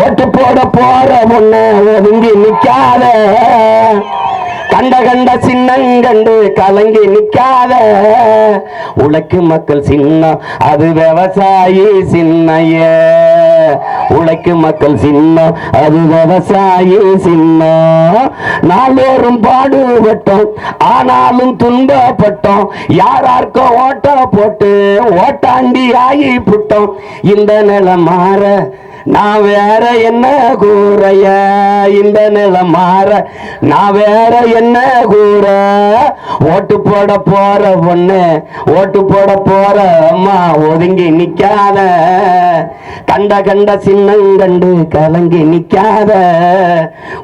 ஓட்டு போட போற பொண்ணு ஒதுங்கி நிக்காத, கண்ட கண்ட சின்னங்கண்டு கலங்கி நிக்காத. உழைக்கும் மக்கள் சின்னம் அது விவசாயி சின்னைய, உழைக்கும் மக்கள் சின்னம் அது விவசாயி சின்னம். நாளோறும் பாடுபட்டோம் ஆனாலும் துன்பப்பட்டோம், யாராருக்கும் ஓட்ட போட்டு ஓட்டாண்டி ஆகி புட்டோம். இந்த நிலை மாற நான் வேற என்ன கூறைய, இந்த நிலை மாற நான் வேற என்ன கூற. ஓட்டு போட போற பொண்ணு ஓட்டு போட போற அம்மா ஒதுங்கி நிக்காத, கண்ட கண்ட சின்னங்கண்டு கலங்கி நிக்காத.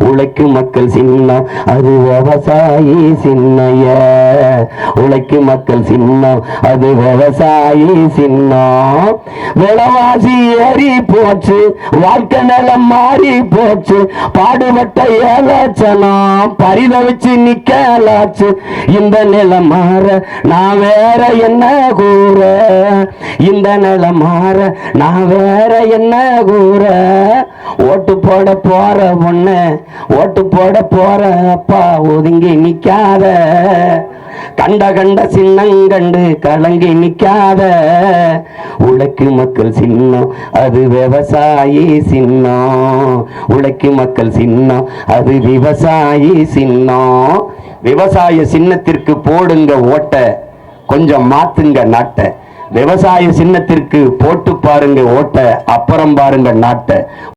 உழைக்கும் மக்கள் சின்னம் அது விவசாயி சின்னைய, உழைக்கும் மக்கள் சின்னம் அது விவசாயி சின்னம். விலைவாசி ஏறி போச்சு, வாழ்க்கை நிலம் மாறி போச்சு, பாடுபட்ட ஏலச்சனம் பரிதவிச்சு நிக்கலாச்சு. இந்த நிலம் மாற நான் வேற என்ன கூற, இந்த நிலம் மாற நான் வேற என்ன கூற. ஓட்டு போட போற பொண்ணு ஓட்டு போட போற அப்பா ஒதுங்கி நிக்காத, கண்ட கண்ட சின்னங்கண்டு கலங்கி நிக்காத. உழைக்கும் மக்கள் சின்னம் அது விவசாயி சின்னம், உழைக்கும் மக்கள் சின்னம் அது விவசாயி சின்னம். விவசாய சின்னத்திற்கு போடுங்க ஓட்ட, கொஞ்சம் மாத்துங்க நாட்டை. விவசாய சின்னத்திற்கு போட்டு பாருங்க ஓட்ட, அப்புறம் பாருங்க நாட்டை.